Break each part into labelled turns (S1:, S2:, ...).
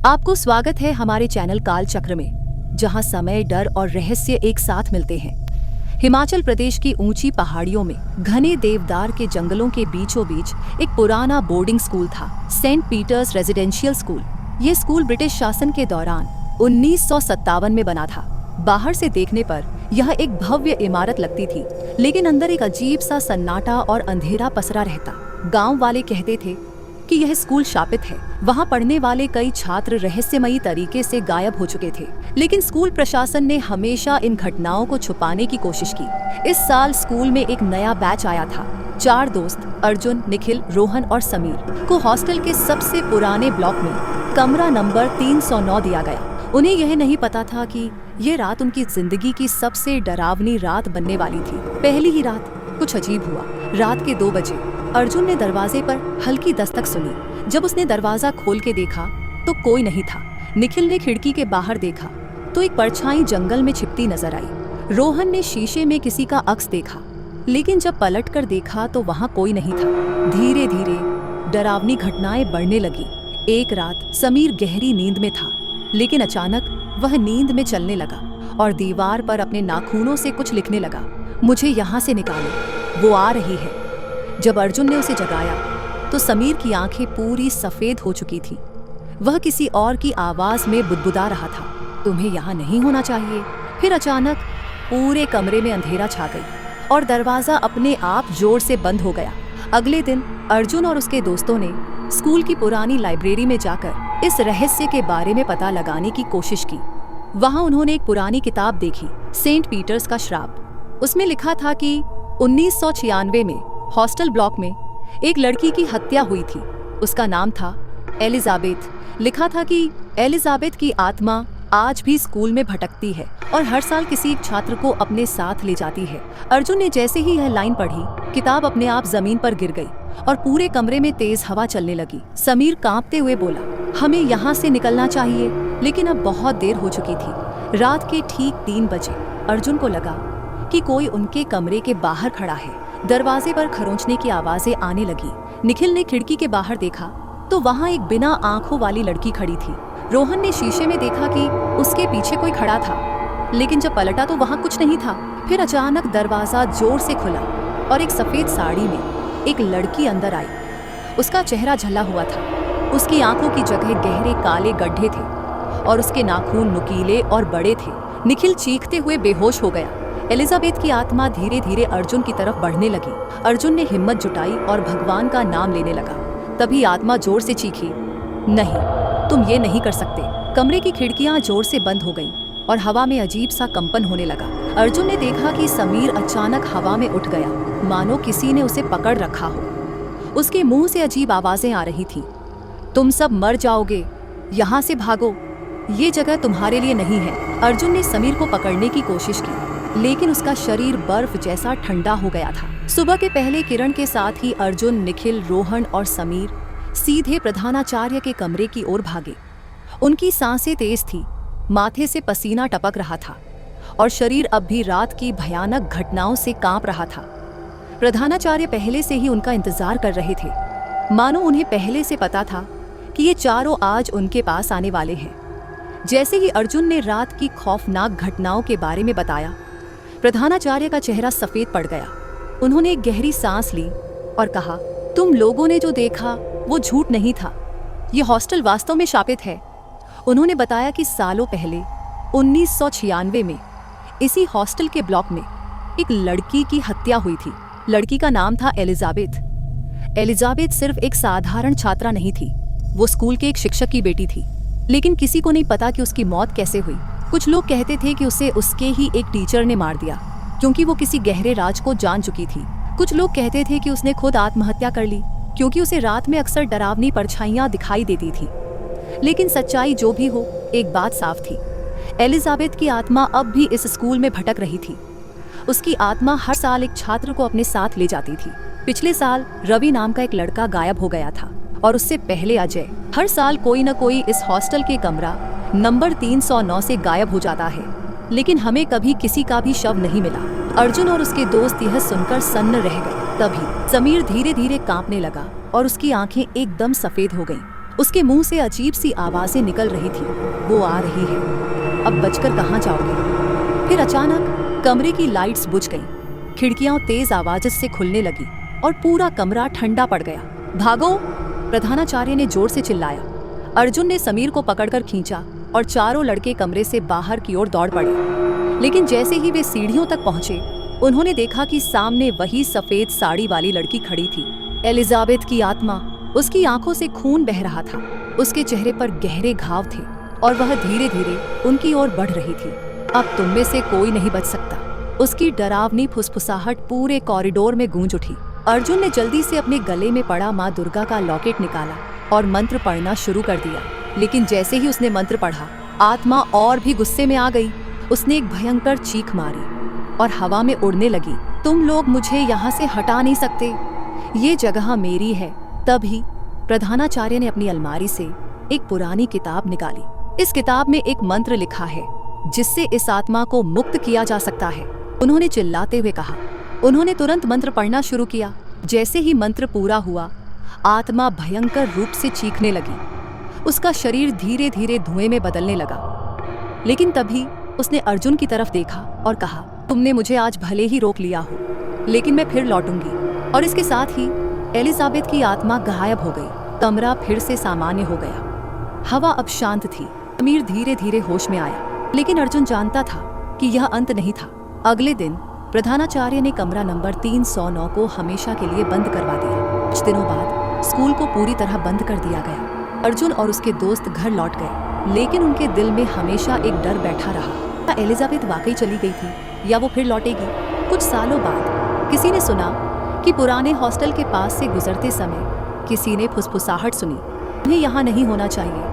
S1: आपको स्वागत है हमारे चैनल काल चक्र में, जहां समय, डर और रहस्य एक साथ मिलते हैं। हिमाचल प्रदेश की ऊंची पहाड़ियों में घने देवदार के जंगलों के बीचों बीच एक पुराना बोर्डिंग स्कूल था, सेंट पीटर्स रेजिडेंशियल स्कूल। ये स्कूल ब्रिटिश शासन के दौरान 1957 में बना था। बाहर से देखने पर यह एक भव्य इमारत लगती थी, लेकिन अंदर एक अजीब सा सन्नाटा और अंधेरा पसरा रहता। गांव वाले कहते थे कि यह स्कूल शापित है। वहां पढ़ने वाले कई छात्र रहस्यमयी तरीके से गायब हो चुके थे, लेकिन स्कूल प्रशासन ने हमेशा इन घटनाओं को छुपाने की कोशिश की। इस साल स्कूल में एक नया बैच आया था। 4 दोस्त अर्जुन, निखिल, रोहन और समीर को हॉस्टल के सबसे पुराने ब्लॉक में कमरा नंबर 309 दिया गया। उन्हें यह नहीं पता था कि ये रात उनकी जिंदगी की सबसे डरावनी रात बनने वाली थी। पहली ही रात कुछ अजीब हुआ। रात के 2 बजे अर्जुन ने दरवाजे पर हल्की दस्तक सुनी। जब उसने दरवाजा खोल के देखा तो कोई नहीं था। निखिल ने खिड़की के बाहर देखा तो एक परछाई जंगल में छिपती नजर आई। रोहन ने शीशे में किसी का अक्स देखा, लेकिन जब पलट कर देखा तो वहां कोई नहीं था। धीरे धीरे डरावनी घटनाएं बढ़ने लगी। एक रात समीर गहरी नींद में था, लेकिन अचानक वह नींद में चलने लगा और दीवार पर अपने नाखूनों से कुछ लिखने लगा। मुझे यहाँ से निकालो, वो आ रही है। जब अर्जुन ने उसे जगाया तो समीर की आंखें पूरी सफेद हो चुकी थी। वह किसी और की आवाज में बुदबुदा रहा था, तुम्हें यहाँ नहीं होना चाहिए। फिर अचानक पूरे कमरे में अंधेरा छा गई और दरवाजा अपने आप जोर से बंद हो गया। अगले दिन अर्जुन और उसके दोस्तों ने स्कूल की पुरानी लाइब्रेरी में जाकर इस रहस्य के बारे में पता लगाने की कोशिश की। वहां उन्होंने एक पुरानी किताब देखी, सेंट पीटर्स का श्राप। उसमें लिखा था कि 1996 में हॉस्टल ब्लॉक में एक लड़की की हत्या हुई थी। उसका नाम था एलिजाबेथ। लिखा था कि एलिजाबेथ की आत्मा आज भी स्कूल में भटकती है और हर साल किसी एक छात्र को अपने साथ ले जाती है। अर्जुन ने जैसे ही यह लाइन पढ़ी, किताब अपने आप जमीन पर गिर गई और पूरे कमरे में तेज हवा चलने लगी। समीर कांपते हुए बोला, हमें यहाँ से निकलना चाहिए, लेकिन अब बहुत देर हो चुकी थी। रात के ठीक 3 बजे अर्जुन को लगा कि कोई उनके कमरे के बाहर खड़ा है। दरवाजे पर खरोंचने की आवाजें आने लगी। निखिल ने खिड़की के बाहर देखा तो वहां एक बिना आंखों वाली लड़की खड़ी थी। रोहन ने शीशे में देखा कि उसके पीछे कोई खड़ा था, लेकिन जब पलटा तो वहां कुछ नहीं था। फिर अचानक दरवाजा जोर से खुला और एक सफेद साड़ी में एक लड़की अंदर आई। उसका चेहरा झल्ला हुआ था। उसकी आंखों की जगह गहरे काले गड्ढे थे और उसके नाखून नुकीले और बड़े थे। निखिल चीखते हुए बेहोश हो गया। एलिजाबेथ की आत्मा धीरे धीरे अर्जुन की तरफ बढ़ने लगी। अर्जुन ने हिम्मत जुटाई और भगवान का नाम लेने लगा। तभी आत्मा जोर से चीखी, नहीं, तुम ये नहीं कर सकते। कमरे की खिड़कियां जोर से बंद हो गईं और हवा में अजीब सा कंपन होने लगा। अर्जुन ने देखा कि समीर अचानक हवा में उठ गया, मानो किसी ने उसे पकड़ रखा हो। उसके मुंह से अजीब आवाजें आ रही थीं, तुम सब मर जाओगे, यहाँ से भागो, ये जगह तुम्हारे लिए नहीं है। अर्जुन ने समीर को पकड़ने की कोशिश की, लेकिन उसका शरीर बर्फ जैसा ठंडा हो गया था। सुबह के पहले किरण के साथ ही अर्जुन, निखिल, रोहन और समीर सीधे प्रधानाचार्य के कमरे की ओर भागे। उनकी सांसें तेज थी, माथे से पसीना टपक रहा था और शरीर अब भी रात की भयानक घटनाओं से कांप रहा था। प्रधानाचार्य पहले से ही उनका इंतजार कर रहे थे, मानो उन्हें पहले से पता था कि ये चारों आज उनके पास आने वाले हैं। जैसे ही अर्जुन ने रात की खौफनाक घटनाओं के बारे में बताया, प्रधानाचार्य का चेहरा सफेद पड़ गया। उन्होंने एक गहरी सांस ली और कहा, तुम लोगों ने जो देखा वो झूठ नहीं था, ये हॉस्टल वास्तव में शापित है। उन्होंने बताया कि सालों पहले 1996 में इसी हॉस्टल के ब्लॉक में एक लड़की की हत्या हुई थी। लड़की का नाम था एलिजाबेथ। एलिजाबेथ सिर्फ एक साधारण छात्रा नहीं थी, वो स्कूल के एक शिक्षक की बेटी थी, लेकिन किसी को नहीं पता कि उसकी मौत कैसे हुई। कुछ लोग कहते थे कि उसे उसके ही एक टीचर ने मार दिया, क्योंकि वो किसी गहरे राज को जान चुकी थी। कुछ लोग कहते थे कि उसने खुद आत्महत्या कर ली, क्योंकि उसे रात में अक्सर डरावनी परछाइयां दिखाई देती थी। लेकिन सच्चाई जो भी हो, एक बात साफ थी, एलिजाबेथ की आत्मा अब भी इस स्कूल में भटक रही थी। उसकी आत्मा हर साल एक छात्र को अपने साथ ले जाती थी। पिछले साल रवि नाम का एक लड़का गायब हो गया था और उससे पहले अजय। हर साल कोई न कोई इस हॉस्टल के कमरा नंबर 309 से गायब हो जाता है, लेकिन हमें कभी किसी का भी शव नहीं मिला। अर्जुन और उसके दोस्त यह सुनकर सन्न रह गए। तभी समीर धीरे धीरे कांपने लगा और उसकी आंखें एकदम सफेद हो गईं। उसके मुंह से अजीब सी आवाजें निकल रही थी। वो आ रही है, अब बचकर कहाँ जाओगे? फिर अचानक कमरे की लाइट्स बुझ गईं, खिड़कियां तेज आवाज से खुलने लगी और पूरा कमरा ठंडा पड़ गया। भागो! प्रधानाचार्य ने जोर से चिल्लाया। अर्जुन ने समीर को पकड़कर खींचा और चारों लड़के कमरे से बाहर की ओर दौड़ पड़े। लेकिन जैसे ही वे सीढ़ियों तक पहुंचे, उन्होंने देखा कि सामने वही सफेद साड़ी वाली लड़की खड़ी थी, एलिजाबेथ की आत्मा। उसकी आंखों से खून बह रहा था, उसके चेहरे पर गहरे घाव थे और वह धीरे धीरे उनकी ओर बढ़ रही थी। अब तुम में से कोई नहीं बच सकता। उसकी डरावनी फुसफुसाहट पूरे कॉरिडोर में गूंज उठी। अर्जुन ने जल्दी से अपने गले में पड़ा माँ दुर्गा का लॉकेट निकाला और मंत्र पढ़ना शुरू कर दिया। लेकिन जैसे ही उसने मंत्र पढ़ा, आत्मा और भी गुस्से में आ गई। उसने एक भयंकर चीख मारी और हवा में उड़ने लगी। तुम लोग मुझे यहाँ से हटा नहीं सकते, ये जगह मेरी है। तभी प्रधानाचार्य ने अपनी अलमारी से एक पुरानी किताब निकाली। इस किताब में एक मंत्र लिखा है जिससे इस आत्मा को मुक्त किया जा सकता है, उन्होंने चिल्लाते हुए कहा। उन्होंने तुरंत मंत्र पढ़ना शुरू किया। जैसे ही मंत्र पूरा हुआ, आत्मा भयंकर रूप से चीखने लगी। उसका शरीर धीरे धीरे धुएं में बदलने लगा। लेकिन तभी उसने अर्जुन की तरफ देखा और कहा, तुमने मुझे आज भले ही रोक लिया हो, लेकिन मैं फिर लौटूंगी। और इसके साथ ही एलिजाबेथ की आत्मा गायब हो गई। कमरा फिर से सामान्य हो गया। हवा अब शांत थी। समीर धीरे धीरे होश में आया, लेकिन अर्जुन जानता था कि यह अंत नहीं था। अगले दिन प्रधानाचार्य ने कमरा नंबर 309 को हमेशा के लिए बंद करवा दिया। कुछ दिनों बाद स्कूल को पूरी तरह बंद कर दिया गया। अर्जुन और उसके दोस्त घर लौट गए, लेकिन उनके दिल में हमेशा एक डर बैठा रहा। क्या एलिजाबेथ वाकई चली गई थी या वो फिर लौटेगी? कुछ सालों बाद किसी ने सुना कि पुराने हॉस्टल के पास से गुजरते समय किसी ने फुसफुसाहट सुनी। उन्हें यहाँ नहीं होना चाहिए।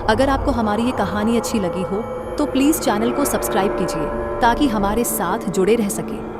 S1: अगर आपको हमारी ये कहानी अच्छी लगी हो तो प्लीज़ चैनल को सब्सक्राइब कीजिए ताकि हमारे साथ जुड़े रह सकें।